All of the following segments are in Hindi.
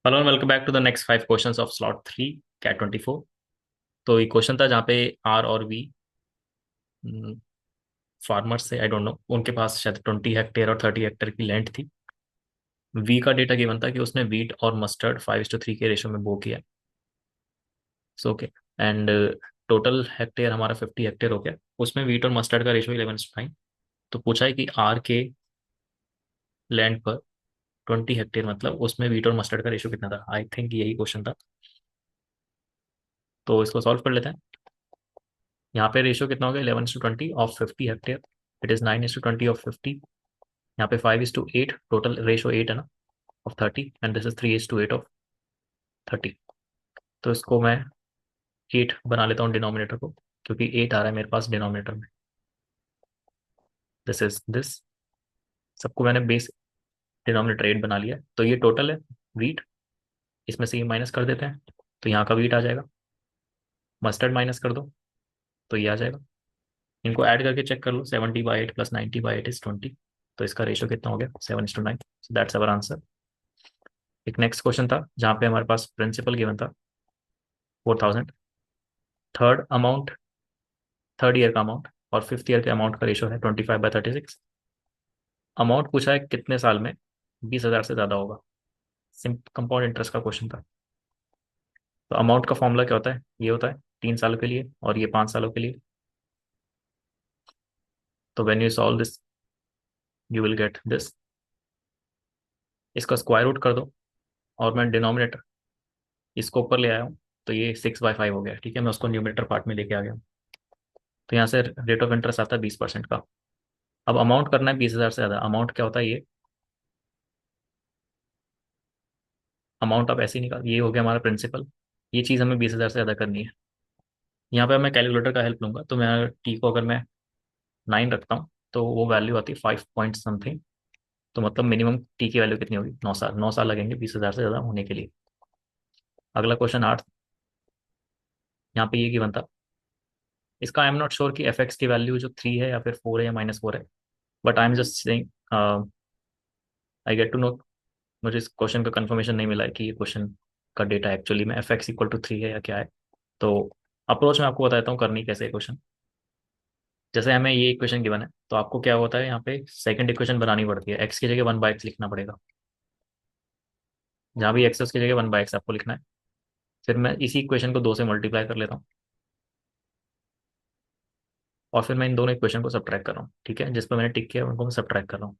Hello and welcome back to the next 5 questions of slot 3 CAT 24। तो ये क्वेश्चन था जहाँ पे आर और वी फार्मर्स से, आई डोंट नो, उनके पास शायद 20 हेक्टेयर और 30 हेक्टेयर की लैंड थी। वी का डेटा गिवन था कि उसने वीट और मस्टर्ड 5:3 के रेशो में बो किया। So okay. And total hectare हमारा 50 हेक्टेयर हो गया। उसमें वीट और मस्टर्ड का रेशो 11:9। तो पूछा है कि आर के लैंड पर 20 हेक्टेयर, मतलब उसमें वीट और मस्टर्ड का रेशो कितना था। आई थिंक यही क्वेश्चन था, तो इसको सॉल्व कर लेते हैं। यहाँ पे रेशियो कितना हो गया, 11:20 of 50 hectare. It is 9:20 of 50। यहाँ पे 5:8, टोटल रेशियो 8 है ना, of 30, and this is 3:8 of 30। तो इसको मैं 8 बना लेता हूँ डिनोमिनेटर को, क्योंकि 8 आ रहा है मेरे पास डिनोमिनेटर में। दिस इज दिस, सबको मैंने बेस डिनोमिनेटर 8 बना लिया है। तो ये टोटल है वीट, इसमें से ये माइनस कर देते हैं, तो यहाँ का वीट आ जाएगा। मस्टर्ड माइनस कर दो तो ये आ जाएगा। इनको ऐड करके चेक कर लो, 70/8 प्लस 90/8 इज 20। तो इसका रेशियो कितना हो गया, 7:9। So that's our answer. एक नेक्स्ट क्वेश्चन था जहाँ पे हमारे पास प्रिंसिपल गिवन था 4,000। थर्ड अमाउंट, थर्ड ईयर का अमाउंट और फिफ्थ ईयर के अमाउंट का रेशियो है 25/36। अमाउंट पूछा है कितने साल में 20,000 से ज्यादा होगा। सिंपल कंपाउंड इंटरेस्ट का क्वेश्चन था। तो अमाउंट का फॉर्मूला क्या होता है, ये होता है 3 सालों के लिए और ये 5 सालों के लिए। तो when you solve this you will get this. इसका स्क्वायर रूट कर दो, और मैं डिनोमिनेटर इसको ऊपर ले आया हूँ, तो ये 6/5 हो गया। ठीक है, मैं उसको न्यूमरेटर पार्ट में लेके आ गया हूँ। तो यहाँ से रेट ऑफ इंटरेस्ट आता है 20% का। अब अमाउंट करना है 20,000 से ज़्यादा। अमाउंट क्या होता है, ये अमाउंट आप ऐसे ही निकाल, ये हो गया हमारा प्रिंसिपल। ये चीज़ हमें 20,000 से ज़्यादा करनी है। यहाँ पे मैं कैलकुलेटर का हेल्प लूंगा, तो मैं टी को अगर मैं 9 रखता हूँ तो वो वैल्यू आती है 5 पॉइंट समथिंग। तो मतलब मिनिमम टी की वैल्यू कितनी होगी, 9 साल। 9 साल लगेंगे 20,000 से ज़्यादा होने के लिए। अगला क्वेश्चन 8, यहाँ पे ये गिवन था। इसका आई एम नॉट श्योर कि एफ एक्स की वैल्यू जो 3 है या फिर 4 है या -4 है, but I am just saying, I get to know. मुझे इस क्वेश्चन का कंफर्मेशन नहीं मिला है कि ये क्वेश्चन का डेटा एक्चुअली में एफ एक्स इक्वल टू 3 है या क्या है। तो अप्रोच में आपको बताता हूँ करनी कैसे है क्वेश्चन। जैसे हमें ये इक्वेशन गिवन है, तो आपको क्या होता है, यहाँ पे सेकंड इक्वेशन बनानी पड़ती है। एक्स की जगह 1/x लिखना पड़ेगा। जहाँ भी एक्स है उसकी जगह 1/x आपको लिखना है। फिर मैं इसी इक्वेशन को 2 से मल्टीप्लाई कर लेता हूँ, और फिर मैं इन दोनों इक्वेशन को सब्ट्रैक्ट कर रहा हूँ। ठीक है, जिस पर मैंने टिक किया उनको मैं सब्ट्रैक्ट कर रहा हूँ।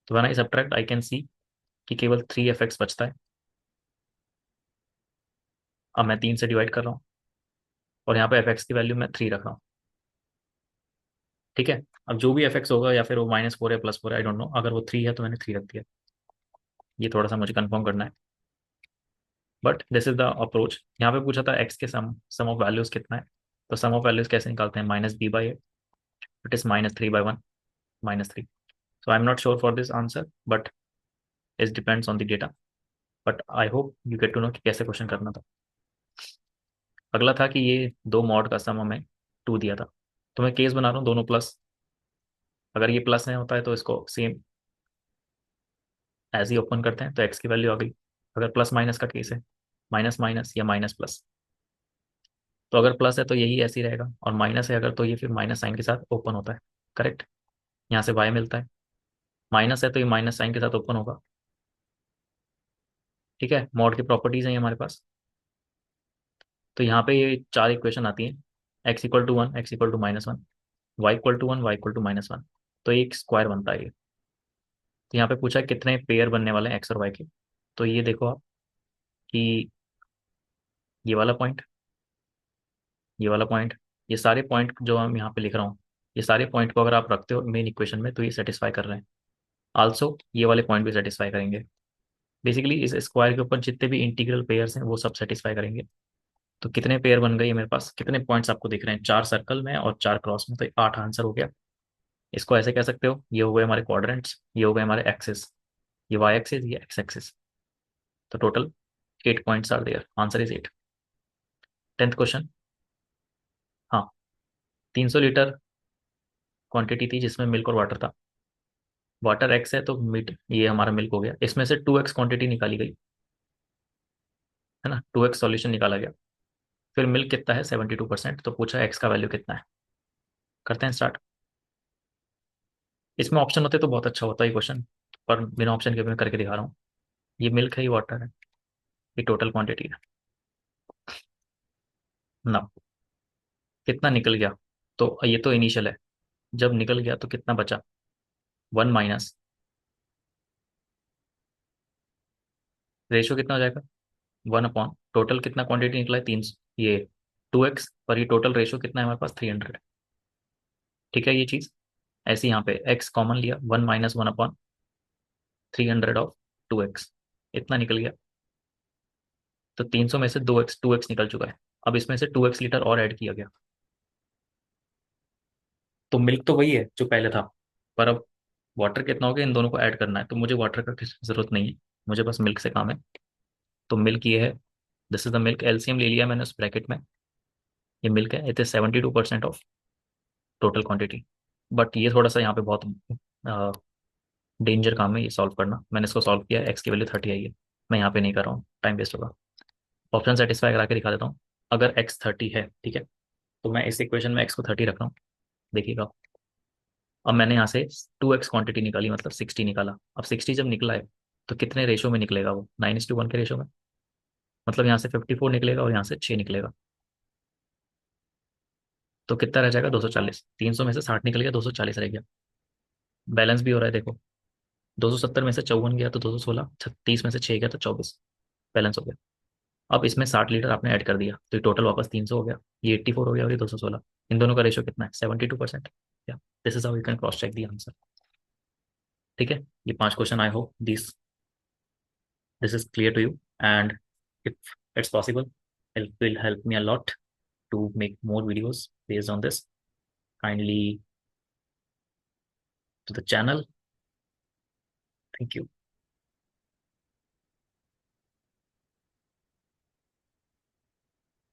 तो when I subtract I can see कि केवल 3 एफ एक्स बचता है। अब मैं 3 से डिवाइड कर रहा हूँ, और यहाँ पे एफ एक्स की वैल्यू मैं 3 रख रहा हूँ। ठीक है, अब जो भी एफ एक्स होगा, या फिर वो -4 है +4 है, आई डोंट नो, अगर वो 3 है तो मैंने 3 रख दिया। ये थोड़ा सा मुझे कंफर्म करना है, but this is the approach. यहाँ पे पूछा था एक्स के सम ऑफ वैल्यूज कितना है। तो सम ऑफ वैल्यूज कैसे निकालते हैं, -b/8। It is -3/1, -3। So I am not sure for this answer, but it depends on the data. But I hope you get to know कि कैसे क्वेश्चन करना था। अगला था कि ये दो मॉड का सम हमें 2 दिया था। तो मैं केस बना रहा हूँ दोनों प्लस। अगर ये प्लस नहीं होता है तो इसको सेम ऐसे ही ओपन करते हैं, तो एक्स की वैल्यू आ गई। अगर प्लस माइनस का केस है, माइनस माइनस या माइनस प्लस, तो अगर प्लस है तो यही ऐसे ही रहेगा, और माइनस है अगर, तो ये फिर माइनस साइन के साथ ओपन होता है। करेक्ट, यहाँ से वाई मिलता है। माइनस है तो ये माइनस साइन के साथ ओपन होगा। ठीक है, मॉड की प्रॉपर्टीज हैं ये हमारे पास। तो यहाँ पे ये 4 इक्वेशन आती हैं। x = 1, x = -1, y = 1, y = -1। तो ये एक स्क्वायर बनता है ये। तो यहाँ पे पूछा है कितने पेयर बनने वाले हैं एक्स और वाई के। तो ये देखो आप कि ये वाला पॉइंट, ये वाला पॉइंट, ये सारे पॉइंट जो हम यहाँ पे लिख रहा हूँ, ये सारे पॉइंट को अगर आप रखते हो मेन इक्वेशन में तो ये सेटिस्फाई कर रहे हैं। आल्सो ये वाले पॉइंट भी सेटिस्फाई करेंगे। बेसिकली इस स्क्वायर के ऊपर जितने भी इंटीग्रल पेयर्स हैं वो सब सेटिस्फाई करेंगे। तो कितने पेयर बन गए मेरे पास, कितने पॉइंट्स आपको दिख रहे हैं, 4 सर्कल में और 4 क्रॉस में, तो 8 आंसर हो गया। इसको ऐसे कह सकते हो, ये हो गए हमारे क्वाड्रेंट्स, ये हो गए हमारे एक्सिस, ये वाई एक्सिस, ये एक्स एक्सिस। तो total 8 points are there, answer is 8। 10th question. हाँ, 300 लीटर क्वांटिटी थी जिसमें मिल्क और वाटर था। वाटर एक्स है तो मिट ये हमारा मिल्क हो गया। इसमें से 2x क्वांटिटी निकाली गई। है ना, 2x सॉल्यूशन निकाला गया। फिर मिल्क कितना है 72%, तो पूछा एक्स का वैल्यू कितना है। करते हैं स्टार्ट। इसमें ऑप्शन होते तो बहुत अच्छा होता है क्वेश्चन, पर बिना ऑप्शन के मैं करके दिखा रहा हूँ। ये मिल्क है, ये वाटर है, ये टोटल क्वांटिटी है ना। कितना निकल गया, तो ये तो इनिशियल है, जब निकल गया तो कितना बचा, 1 माइनस रेशियो कितना हो जाएगा, 1 अपॉन टोटल कितना क्वांटिटी निकला है 300, ये 2x, पर ये टोटल रेशियो कितना है हमारे पास 300। ठीक है, ये चीज ऐसे यहाँ पे x कॉमन लिया, 1 - 1 अपॉन 300 ऑफ 2x, इतना निकल गया। तो 300 में से 2x निकल चुका है। अब इसमें से 2x लीटर और ऐड किया गया, तो मिल्क तो वही है जो पहले था, पर अब वाटर कितना हो गया, इन दोनों को ऐड करना है, तो मुझे वाटर का जरूरत नहीं है, मुझे बस मिल्क से काम है। तो मिल्क ये है, this is the milk, LCM ले लिया मैंने उस ब्रैकेट में। ये मिल्क है, it is 72% of total quantity. But ये थोड़ा सा यहाँ पे बहुत डेंजर काम है ये सॉल्व करना। मैंने इसको सॉल्व किया, एक्स की वैल्यू 30 आई है। मैं यहाँ पे नहीं कर रहा हूँ, टाइम वेस्ट होगा। ऑप्शन सेटिस्फाई करा के दिखा देता हूँ। अगर एक्स 30 है, ठीक है, तो मैं इस इक्वेशन में एक्स को 30 रख रहा हूँ। देखिएगा, अब मैंने यहाँ से 2x क्वांटिटी निकाली, मतलब 60 निकाला। अब 60 जब निकला है, तो कितने रेशो में निकलेगा वो, 9:1 के रेशो में। मतलब यहाँ से 54 निकलेगा और यहाँ से 6 निकलेगा, तो कितना रह जाएगा 240। 300 में से 60 निकल गया, 240 रह गया। बैलेंस भी हो रहा है देखो, 270 में से 54 गया तो 216, 36 में से 6 गया तो 24, बैलेंस हो गया। अब इसमें 60 लीटर आपने ऐड कर दिया, तो ये टोटल वापस 300 हो गया, ये 84 हो गया और ये 216। इन दोनों का रेशो कितना है, 72%। या this is how you can cross check the answer. ठीक है, ये 5 question, I hope this is clear to you, and if it's possible, it will help me a lot to make more videos based on this. Kindly to the channel. Thank you.